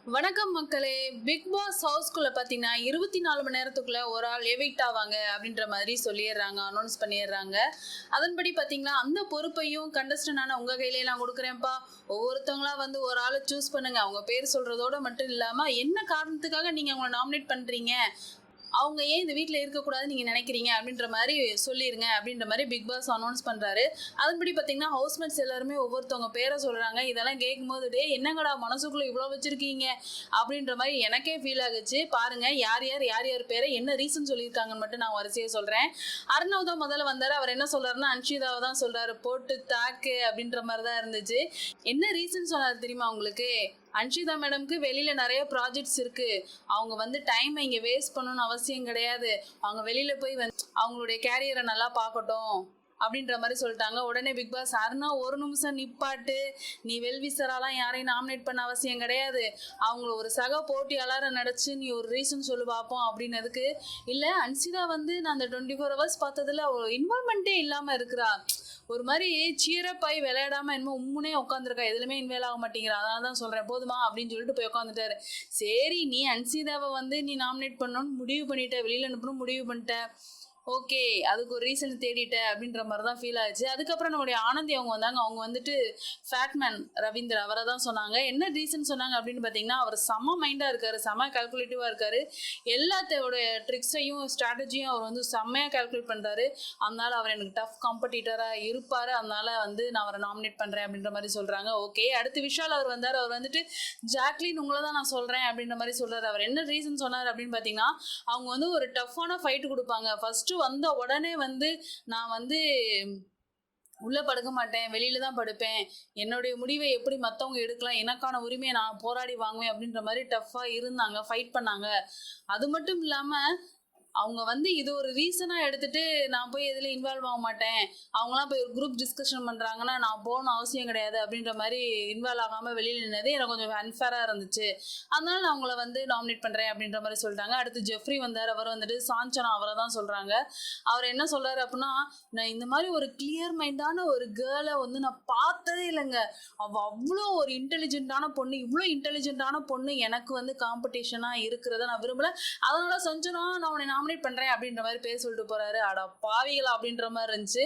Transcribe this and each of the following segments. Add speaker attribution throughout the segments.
Speaker 1: வணக்கம் மக்களே. Big pass ஹவுஸ்குள்ள பார்த்தீங்கன்னா 24 மணி நேரத்துக்குள்ள ஒரு ஆள் எவிக்ட் ஆவாங்க அப்படின்ற மாதிரி சொல்லிடுறாங்க, அனௌன்ஸ் பண்ணிடுறாங்க. அதன்படி பார்த்தீங்கன்னா அந்த பொறுப்பையும் கண்டஸ்டன்டான உங்கள் கையிலே நான் கொடுக்குறேன்ப்பா. ஒவ்வொருத்தவங்களா வந்து ஒரு ஆளை சூஸ் பண்ணுங்க. அவங்க பேர் சொல்றதோட மட்டும் இல்லாமல் என்ன காரணத்துக்காக நீங்கள் அவங்கள நாமினேட் பண்ணுறீங்க, அவங்க ஏன் இந்த வீட்டில் இருக்கக்கூடாதுன்னு நீங்கள் நினைக்கிறீங்க அப்படின்ற மாதிரி சொல்லிடுங்க அப்படின்ற மாதிரி பிக் பாஸ் அனௌன்ஸ் பண்ணுறாரு. அதன்படி பார்த்தீங்கன்னா ஹவுஸ்மேட்ஸ் எல்லாருமே ஒவ்வொருத்தவங்க பேரை சொல்கிறாங்க. இதெல்லாம் கேட்கும்போது என்னங்கடா மனசுக்குள்ளே இவ்வளோ வச்சுருக்கீங்க அப்படின்ற மாதிரி எனக்கே ஃபீல் ஆகுச்சு. பாருங்கள் யார் யார் பேரை என்ன ரீசன் சொல்லியிருக்காங்கன்னு மட்டும் நான் வரிசையாக சொல்கிறேன். அர்ணவ் தான் முதல்ல வந்தார். அவர் என்ன சொல்கிறாருன்னா அன்ஷிதாவை தான் சொல்கிறாரு, போட்டு தாக்கு அப்படின்ற மாதிரி தான் இருந்துச்சு. என்ன ரீசன் சொன்னார் தெரியுமா உங்களுக்கு? அன்ஷிதா மேடம்க்கு வெளியில் நிறைய ப்ராஜெக்ட்ஸ் இருக்குது. அவங்க வந்து டைமை இங்கே வேஸ்ட் பண்ணணும்னு அவசியம் கிடையாது. அவங்க வெளியில் போய் அவங்களுடைய கேரியரை நல்லா பார்க்கட்டும் அப்படின்ற மாதிரி சொல்லிட்டாங்க. உடனே பிக் பாஸ் ஒரு நிமிஷம் நிப்பாட்டு, நீ வெல்விசராலாம் யாரையும் நாமினேட் பண்ண அவசியம் கிடையாது. அவங்கள ஒரு சக போட்டியாளரை நினச்சி நீ ஒரு ரீசன் சொல்லி பார்ப்போம் அப்படின்னதுக்கு, இல்லை அன்ஷிதா வந்து நான் அந்த 24 hours பார்த்ததில் ஒரு இன்வால்மெண்ட்டே இல்லாமல் இருக்கிறா, ஒரு மாதிரி சீரப் ஆகி விளையாடாமல் என்னமோ உம்முனே உட்காந்துருக்கா, எதுலையுமே இன்வேல் ஆக மாட்டேங்கிறா, அதனால தான் சொல்கிறேன் போதுமா அப்படின்னு சொல்லிட்டு போய் உட்காந்துட்டாரு. சரி நீ அன்ஷிதாவை வந்து நீ நாமினேட் பண்ணணும்னு முடிவு பண்ணிட்ட, வெளியில் அனுப்பணும் முடிவு பண்ணிட்ட, ஓகே அதுக்கு ஒரு ரீசன் தேடிட்ட அப்படின்ற மாதிரி தான் ஃபீல் ஆச்சு. அதுக்கப்புறம் நம்மளுடைய ஆனந்தி அவங்க வந்தாங்க. அவங்க வந்துட்டு ஃபேட்மேன் ரவீந்திர அவரை தான் சொன்னாங்க. என்ன ரீசன் சொன்னாங்க அப்படின்னு பார்த்தீங்கன்னா, அவர் செம்ம மைண்டாக இருக்கார், செம்ம கால்குலேட்டிவாக இருக்கார். எல்லாத்தோட ட்ரிக்ஸையும் ஸ்ட்ராட்டஜியும் அவர் வந்து செம்மையாக கால்குலேட் பண்ணுறாரு. அதனால அவர் எனக்கு டஃப் காம்படிட்டராக இருப்பார், அதனால வந்து நான் அவரை நாமினேட் பண்ணுறேன் அப்படின்ற மாதிரி சொல்கிறாங்க. ஓகே அடுத்து விஷால் அவர் வந்தார். அவர் வந்துட்டு ஜாக்லின் உங்களை தான் நான் சொல்கிறேன் அப்படின்ற மாதிரி சொல்கிறார். அவர் என்ன ரீசன் சொன்னார் அப்படின்னு பார்த்தீங்கன்னா, அவங்க வந்து ஒரு டஃப்பான ஃபைட்டு கொடுப்பாங்க. ஃபர்ஸ்ட் வந்த உடனே வந்து நான் வந்து உள்ளே படுக்க மாட்டேன், வெளியில தான் படுப்பேன், என்னுடைய முடிவை எப்படி மற்றவங்க எடுக்கலாம், எனக்கான உரிமையை நான் போராடி வாங்குவேன் அப்படின்ற மாதிரி டஃப்பாக இருந்தாங்க, ஃபைட் பண்ணாங்க. அது மட்டும் இல்லாமல் அவங்க வந்து இது ஒரு ரீசனாக எடுத்துகிட்டு நான் போய் எதில் இன்வால்வ் ஆக மாட்டேன், அவங்களாம் போய் ஒரு குரூப் டிஸ்கஷன் பண்ணுறாங்கன்னா நான் போகணும் அவசியம் கிடையாது அப்படின்ற மாதிரி இன்வால்வ் ஆகாமல் வெளியில் நின்னது எனக்கு கொஞ்சம் அன்ஃபேராக இருந்துச்சு. அதனால நான் அவங்கள வந்து நாமினேட் பண்ணுறேன் அப்படின்ற மாதிரி சொல்லிட்டாங்க. அடுத்து ஜெஃப்ரி வந்தார். அவர் வந்துட்டு சாஞ்சனா அவரை தான் சொல்கிறாங்க. அவர் என்ன சொல்கிறாரு அப்படின்னா, நான் இந்த மாதிரி ஒரு கிளியர் மைண்டான ஒரு கேர்ளை வந்து நான் பார்த்ததே இல்லைங்க, அவள் அவ்வளோ ஒரு இன்டெலிஜென்ட்டான பொண்ணு, இவ்வளோ இன்டெலிஜென்ட்டான பொண்ணு எனக்கு வந்து காம்படிஷனாக இருக்கிறத நான் விரும்பலை, அதனால சஞ்சனா நான் உன்னை நாமினேட் பண்றேன் அப்படின்ற மாதிரி பேர் சொல்லிட்டு போறாரு. அட பாவிகளா அப்படின்ற மாதிரி இருந்துச்சு.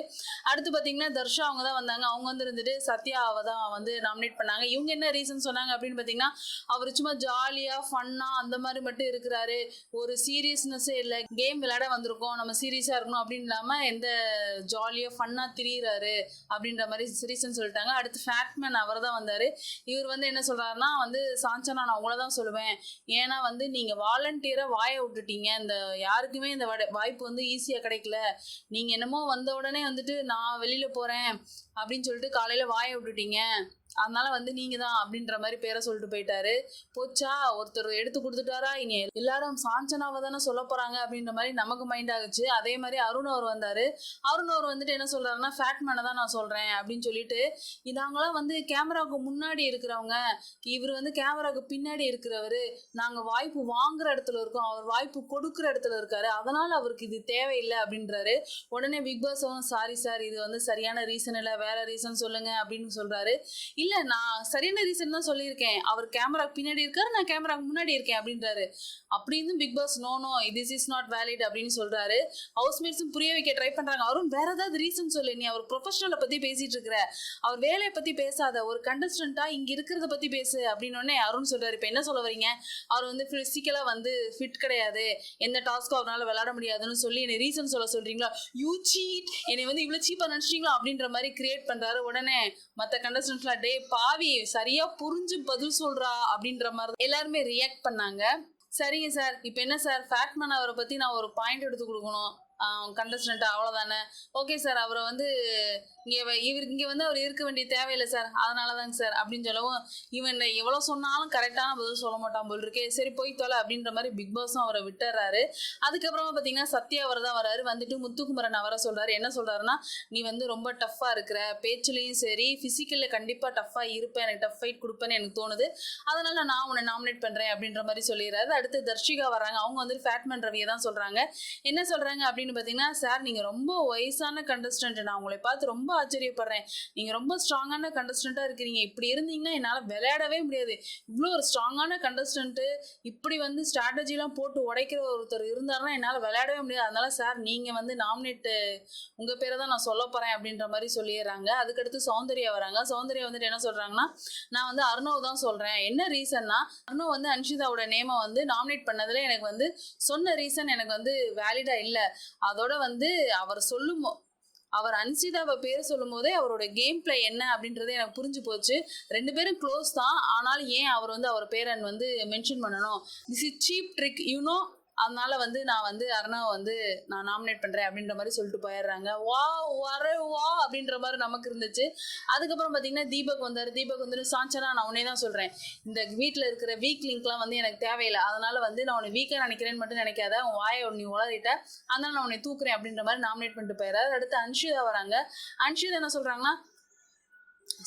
Speaker 1: அடுத்து பாத்தீங்கன்னா தர்ஷா அவங்க தான் வந்தாங்க. அவங்க வந்து இருந்துட்டு சத்யாவை தான் வந்து நாமினேட் பண்ணாங்க. இவங்க என்ன ரீசன் சொன்னாங்க அப்படின்னு பாத்தீங்கன்னா, அவர் சும்மா ஜாலியா ஃபன்னா அந்த மாதிரி மட்டும் இருக்கிறாரு, ஒரு சீரியஸ்னஸே இல்லை, கேம் விளையாட வந்திருக்கோம் நம்ம சீரியஸா இருக்கணும் அப்படின்னு இல்லாம எந்த ஜாலியா ஃபன்னா திரியிறாரு அப்படின்ற மாதிரி ரீசன் சொல்லிட்டாங்க. அடுத்து ஃபேட்மேன் அவர் தான் வந்தாரு. இவர் வந்து என்ன சொல்றாருன்னா வந்து, சாஞ்சனா நான் உங்களை தான் சொல்லுவேன், ஏன்னா வந்து நீங்க வாலண்டியரா வாயை விட்டுட்டீங்க, இந்த யாருக்குமே இந்த வாய்ப்பு வந்து ஈஸியாக கிடைக்கல, நீங்கள் என்னமோ வந்த உடனே வந்துட்டு நான் வெளியில் போகிறேன் அப்படின்னு சொல்லிட்டு காலையில் வாயை விட்டுட்டீங்க, அதனால வந்து நீங்க தான் அப்படின்ற மாதிரி பேரை சொல்லிட்டு போயிட்டாரு. போச்சா ஒருத்தர் எடுத்து கொடுத்துட்டாரா, இனி எல்லாரும் சாஞ்சனாவை தானே சொல்ல போறாங்க அப்படின்ற மாதிரி நமக்கு மைண்ட் ஆகுச்சு. அதே மாதிரி அருண் அவர் வந்தாரு. அருண் அவர் வந்துட்டு என்ன சொல்றாருன்னா, ஃபேட்மேனை தான் நான் சொல்றேன் அப்படின்னு சொல்லிட்டு, இதாங்களாம் வந்து கேமராவுக்கு முன்னாடி இருக்கிறவங்க, இவர் வந்து கேமராவுக்கு பின்னாடி இருக்கிறவரு, நாங்க வாய்ப்பு வாங்குற இடத்துல இருக்கோம், அவர் வாய்ப்பு கொடுக்குற இடத்துல இருக்காரு, அதனால அவருக்கு இது தேவையில்லை அப்படின்றாரு. உடனே பிக் பாஸும் சாரி சார் இது வந்து சரியான ரீசன் இல்லை, வேற ரீசன் சொல்லுங்க அப்படின்னு சொல்றாரு. இல்லை நான் சரியான ரீசன் தான் சொல்லியிருக்கேன், அவர் கேமராக்கு பின்னாடி இருக்காரு, நான் கேமராக்கு முன்னாடி இருக்கேன் அப்படின்றாரு. அப்படின்னு Bigg Boss no this is not valid அப்படின்னு சொல்றாரு. ஹவுஸ்மேட்ஸும் புரிய வைக்க ட்ரை பண்றாங்க. அவரும் வேற ஏதாவது ரீசன் சொல்லு, நீ அவர் ப்ரொஃபஷனலை பத்தி பேசிட்டு இருக்கிற, அவர் வேலையை பத்தி பேசாத, ஒரு கண்டஸ்டண்டா இங்க இருக்கிறத பத்தி பேசு அப்படின்னு அருண் சொல்றாரு. இப்ப என்ன சொல்ல வரீங்க, அவர் வந்து பிசிக்கலா வந்து ஃபிட் கிடையாது, எந்த டாஸ்க்கும் அவரால் விளையாட முடியாதுன்னு சொல்லி என்னை ரீசன் சொல்ல சொல்றீங்களா, யூ சீட், என்னை வந்து இவ்வளவு சீப்பா நினைச்சிட்டீங்களா அப்படின்ற மாதிரி கிரியேட் பண்றாரு. உடனே மற்ற கண்டஸ்டன்ட்லாம் டே பாவி சரியா புரிஞ்சு பதில் சொல்றா அப்படின்ற மாதிரி எல்லாருமே ரியாக்ட் பண்ணாங்க. சரிங்க சார், இப்போ என்ன சார், ஃபேட்மேன் அவரை பற்றி நான் ஒரு பாயிண்ட் எடுத்து கொடுக்கணும் கண்டஸ்டண்ட்டா, அவ்வளோதானே, ஓகே சார், அவரை வந்து இங்கே வந்து அவர் இருக்க வேண்டிய தேவையில்லை சார், அதனால தாங்க சார் அப்படின்னு சொல்லவும், இவன் எவ்வளோ சொன்னாலும் கரெக்டான பதில் சொல்ல மாட்டான் போல் இருக்கே, சரி போய் தொலை அப்படின்ற மாதிரி பிக் பாஸும் அவரை விட்டுறாரு. அதுக்கப்புறமா பார்த்தீங்கன்னா சத்யா அவர் தான் வராரு. வந்துட்டு முத்துக்குமரன் அவரை சொல்கிறாரு. என்ன சொல்கிறாருன்னா, நீ வந்து ரொம்ப டஃப்பாக இருக்கிற, பேச்சுலேயும் சரி ஃபிசிக்கலில் கண்டிப்பாக டஃப்பாக இருப்பேன், எனக்கு டஃப் ஃபைட் கொடுப்பேன்னு எனக்கு தோணுது, அதனால் நான் உன்னை நாமினேட் பண்ணுறேன் அப்படின்ற மாதிரி சொல்லிடுறாரு. அடுத்து தர்ஷிகா வராங்க. அவங்க வந்து ஃபேட்மேன் ரவியை தான் சொல்கிறாங்க. என்ன சொல்கிறாங்க அப்படின்னு அப்படின்னு பார்த்தீங்கன்னா, சார் நீங்க ரொம்ப வயசான கண்டஸ்டன்ட். நான் உங்களை பார்த்து ரொம்ப ஆச்சரியப்படுறேன். நீங்க ரொம்ப ஸ்ட்ராங்கான கண்டஸ்டன்ட்டா இருக்கிறீங்க. இப்படி இருந்தீங்கன்னா என்னால விளையாடவே முடியாது. இவ்ளோ ஒரு ஸ்ட்ராங்கான கண்டஸ்டன்ட் இப்படி வந்து ஸ்ட்ராட்டஜிலாம் போட்டு உடைக்கிற ஒருத்தர் இருந்தாருன்னா என்னால விளையாடவே முடியாது. அதனால சார் நீங்க வந்து நாமினேட் உங்க பேரை தான் நான் சொல்லப் போறேன் அப்படின்ற மாரி சொல்லிர்றாங்க. அதுக்கடுத்து சௌந்தர்யா வராங்க. சௌந்தர்யா வந்துட்டு என்ன சொல்றாங்கன்னா, நான் வந்து அர்ணவ் தான் சொல்றேன். என்ன ரீசன்னா, அர்ணவ் வந்து அன்ஷிதாவோட நேம வந்து நாமினேட் பண்ணதுல எனக்கு வந்து சொன்ன ரீசன் எனக்கு வந்து வேலிடா இல்ல. அதோட வந்து அவர் அன்சிதாவ பேர் சொல்லும்போதே அவரோட கேம் பிளே என்ன அப்படின்றது எனக்கு புரிஞ்சு போச்சு. 2 பேரும் க்ளோஸ் தான். ஆனாலும் ஏன் அவர் வந்து அவர் பேரை வந்து மென்ஷன் பண்ணணும்? This is cheap trick you know. அதனால வந்து நான் வந்து அர்ணவ வந்து நான் நாமினேட் பண்றேன் அப்படின்ற மாதிரி சொல்லிட்டு போயிடுறாங்க. வா அப்படின்ற மாதிரி நமக்கு இருந்துச்சு. அதுக்கப்புறம் பார்த்தீங்கன்னா தீபக் வந்தார். தீபக் வந்துட்டு சாஞ்சனா நான் உன்னே தான் சொல்றேன். இந்த வீட்டில் இருக்கிற வீக் லிங்க்லாம் வந்து எனக்கு தேவையில்லை. அதனால வந்து நான் உன்னை வீக்காக நினைக்கிறேன்னு மட்டும் நினைக்காத. உன் வாயை நீ உளறிட்ட. அதனால நான் உன்னை தூக்குறேன் அப்படின்ற மாதிரி நாமினேட் பண்ணிட்டு போயிடுறாரு. அடுத்து அன்ஷிதா வராங்க. அன்ஷிதா என்ன சொல்றாங்கன்னா,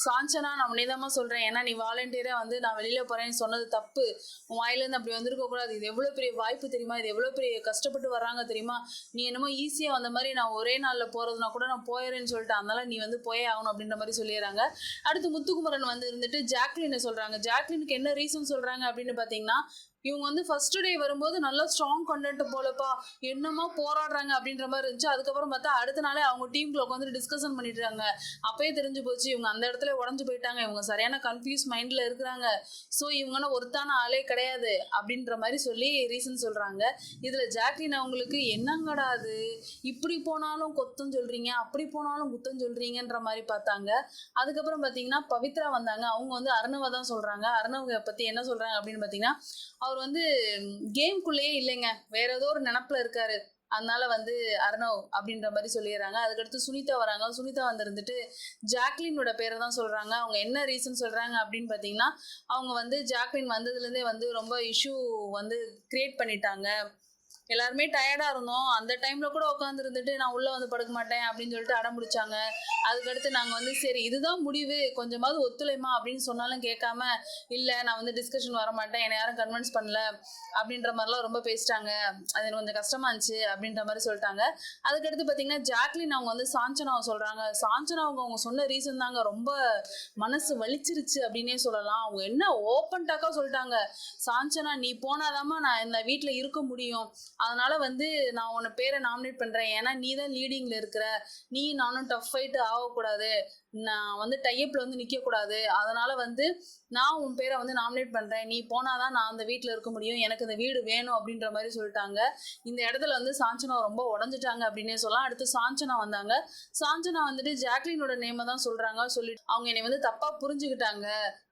Speaker 1: சாஞ்சனா நான் உன்னைதாம்மா சொல்றேன். ஏன்னா நீ வாலண்டியரா வந்து நான் வெளியில போறேன்னு சொன்னது தப்பு. உன் வாயிலேருந்து அப்படி வந்திருக்க கூடாது. இது எவ்வளவு பெரிய வாய்ப்பு தெரியுமா? இது எவ்வளவு பெரிய கஷ்டப்பட்டு வர்றாங்க தெரியுமா? நீ என்னமோ ஈஸியா வந்த மாதிரி நான் ஒரே நாள்ல போறதுனா கூட நான் போயிடுறேன்னு சொல்லிட்டேன். அதனால நீ வந்து போயே ஆகணும் அப்படின்ற மாதிரி சொல்லிடுறாங்க. அடுத்து முத்துக்குமரன் வந்து இருந்துட்டு ஜாக்லினை சொல்றாங்க. ஜாக்லினுக்கு என்ன ரீசன் சொல்றாங்க அப்படின்னு பாத்தீங்கன்னா, இவங்க வந்து ஃபர்ஸ்ட் டே வரும்போது நல்லா ஸ்ட்ராங் கண்டென்ட் போலப்பா, என்னமா போராடுறாங்க அப்படின்ற மாதிரி இருந்துச்சு. அதுக்கப்புறம் பார்த்தா அடுத்த நாளே அவங்க டீம்ல உட்காந்து டிஸ்கஷன் பண்ணிட்டு இருக்காங்க. அப்பயே தெரிஞ்சு போச்சு இவங்க அந்த இடத்துல உடஞ்சு போயிட்டாங்க. இவங்க சரியான கன்ஃபியூஸ் மைண்ட்ல இருக்கிறாங்க. ஸோ இவங்கன்னா ஒருத்தான ஆளே கிடையாது அப்படின்ற மாதிரி சொல்லி ரீசன் சொல்றாங்க. இதுல ஜாக்லின் அவங்களுக்கு என்னங்கடா அது, இப்படி போனாலும் கொத்தம் சொல்றீங்க, அப்படி போனாலும் குத்தம் சொல்றீங்கன்ற மாதிரி பார்த்தாங்க. அதுக்கப்புறம் பார்த்தீங்கன்னா பவித்ரா வந்தாங்க. அவங்க வந்து அர்ணவ தான் சொல்றாங்க. அர்ணவ பத்தி என்ன சொல்றாங்க அப்படின்னு பார்த்தீங்கன்னா, அவர் வந்து கேம்குள்ளேயே இல்லைங்க, வேற ஏதோ ஒரு நினப்புல இருக்காரு. அதனால வந்து அர்ணவ் அப்படின்ற மாதிரி சொல்லிடுறாங்க. அதுக்கடுத்து சுனிதா வராங்க. சுனிதா வந்துருந்துட்டு ஜாக்லினோட பேரை தான் சொல்றாங்க. அவங்க என்ன ரீசன் சொல்றாங்க அப்படின்னு பார்த்தீங்கன்னா, அவங்க வந்து ஜாக்லின் வந்ததுலேருந்தே வந்து ரொம்ப இஷ்யூ வந்து கிரியேட் பண்ணிட்டாங்க. எல்லாருமே டயர்டா இருந்தோம். அந்த டைம்ல கூட உட்காந்து இருந்துட்டு நான் உள்ள வந்து படுக்க மாட்டேன் அப்படின்னு சொல்லிட்டு அடம் பிடிச்சாங்க. அதுக்கடுத்து நாங்க வந்து சரி இதுதான் முடிவு, கொஞ்சமாவது ஒத்துழைமா அப்படின்னு சொன்னாலும் கேட்காம, இல்ல நான் வந்து டிஸ்கஷன் வர மாட்டேன், என்னை யாரும் கன்வின்ஸ் பண்ணல அப்படின்ற மாதிரிலாம் ரொம்ப பேசிட்டாங்க. அது எனக்கு கொஞ்சம் கஷ்டமா இருந்துச்சு அப்படின்ற மாதிரி சொல்லிட்டாங்க. அதுக்கடுத்து பார்த்தீங்கன்னா ஜாக்லின் அவங்க வந்து சாஞ்சனாவை சொல்றாங்க. சாஞ்சனாவுக்கு அவங்க சொன்ன ரீசன் தாங்க ரொம்ப மனசு வலிச்சிருச்சு அப்படின்னே சொல்லலாம். அவங்க என்ன ஓப்பன் டாக்கா சொல்லிட்டாங்க, சாஞ்சனா நீ போனாதாம்மா நான் இந்த வீட்டில் இருக்க முடியும். அதனால வந்து நான் உன்னை பேரை நாமினேட் பண்றேன். ஏன்னா நீ தான் லீடிங்ல இருக்கிற. நீ நானும் டஃப் ஃபைட் ஆகக்கூடாது. நான் வந்து டைப்ல வந்து நிக்க கூடாது. அதனால வந்து நான் உன் பேரை வந்து நாமினேட் பண்றேன். நீ போனாதான் நான் அந்த வீட்டுல இருக்க முடியும். எனக்கு இந்த வீடு வேணும் அப்படின்ற மாதிரி சொல்லிட்டாங்க. இந்த இடத்துல வந்து சாஞ்சனா ரொம்ப உடஞ்சிட்டாங்க அப்படின்னே சொல்லலாம். அடுத்து சாஞ்சனா வந்தாங்க. சாஞ்சனா வந்துட்டு ஜாக்லினோட நேமை தான் சொல்றாங்க. சொல்லிட்டு அவங்க என்னை வந்து தப்பா புரிஞ்சுக்கிட்டாங்க.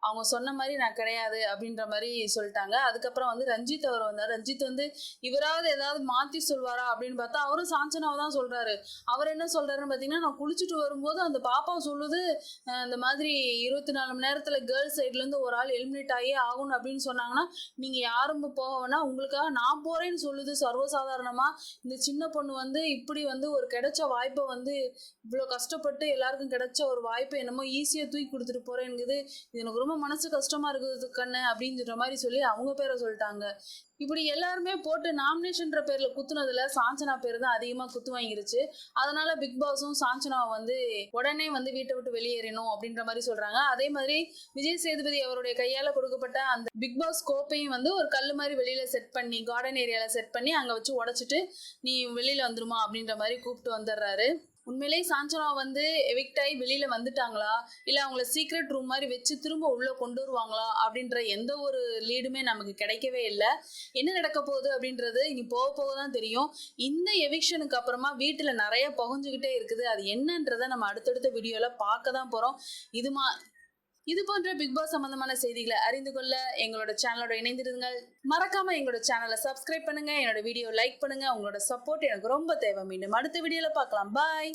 Speaker 1: அவங்க சொன்ன மாதிரி நான் கிடையாது அப்படின்ற மாதிரி சொல்லிட்டாங்க. அதுக்கப்புறம் வந்து ரஞ்சித் அவர் வந்தார். ரஞ்சித் வந்து இவராவது ஏதாவது மாத்தி சொல்வாரா அப்படின்னு பார்த்தா அவரும் சாஞ்சனாவை தான் சொல்றாரு. அவர் என்ன சொல்றாருன்னு பார்த்தீங்கன்னா, நான் குளிச்சுட்டு வரும்போது அந்த பாப்பா சொல்லுது இந்த மாதிரி 24 மணி நேரத்துல கேர்ள்ஸ் சைட்ல இருந்து ஒரு ஆள் எலிமினேட் ஆகி ஆகணும் அப்படின்னு சொன்னாங்கன்னா, நீங்க யாரும் போக வேணா, உங்களுக்காக நான் போறேன்னு சொல்லுது சர்வசாதாரணமா. இந்த சின்ன பொண்ணு வந்து இப்படி வந்து ஒரு கிடைச்ச வாய்ப்பை வந்து இவ்வளவு கஷ்டப்பட்டு எல்லாருக்கும் கிடைச்ச ஒரு வாய்ப்பை என்னமோ ஈஸியா தூக்கி கொடுத்துட்டு போறேங்குது. இது எனக்கு ரொம்ப மனசு கஷ்டமா இருக்குது கண்ணு அப்படின்ற மாதிரி சொல்லி அவங்க பேரை சொல்லிட்டாங்க. இப்படி எல்லாருமே போட்டு நாமினேஷன்ற பேர்ல குத்துனதுல சாஞ்சனா பேர் தான் அதிகமா குத்து வாங்கிருச்சு. அதனால பிக் பாஸும் சாஞ்சனாவை வந்து உடனே வந்து வீட்டை விட்டு வெளியேறணும் அப்படின்ற மாதிரி சொல்றாங்க. அதே மாதிரி விஜய் சேதுபதி அவருடைய கையால கொடுக்கப்பட்ட அந்த பிக் பாஸ் கோப்பையும் வந்து ஒரு கல்லு மாதிரி வெளியில செட் பண்ணி, கார்டன் ஏரியால செட் பண்ணி அங்க வச்சு உடைச்சிட்டு நீ வெளியில வந்துருமா அப்படின்ற மாதிரி கூப்பிட்டு வந்துடுறாரு. உண்மையிலேயே சாஞ்சனா வந்து எவிக்ட் ஆகி வெளியில வந்துட்டாங்களா, இல்ல அவங்கள சீக்ரெட் ரூம் மாதிரி வச்சு திரும்ப உள்ள கொண்டு வருவாங்களா அப்படின்ற எந்த ஒரு லீடுமே நமக்கு கிடைக்கவே இல்லை. என்ன நடக்க போகுது அப்படின்றது இனி போக போக தான் தெரியும். இந்த எவிக்ஷனுக்கு அப்புறமா வீட்டுல நிறைய புகஞ்சுக்கிட்டே இருக்குது. அது என்னன்றதை நம்ம அடுத்தடுத்த வீடியோல பார்க்க தான் போறோம். இது போன்ற பிக் பாஸ் சம்பந்தமான செய்திகளை அறிந்து கொள்ள எங்களோட சேனலோட இணைந்திருங்கள். மறக்காம எங்களோட சேனலை சப்ஸ்கிரைப் பண்ணுங்க, என்னோட வீடியோ லைக் பண்ணுங்க. உங்களோட சப்போர்ட் எனக்கு ரொம்ப தேவை. மீண்டும் அடுத்த வீடியோல பார்க்கலாம். பாய்.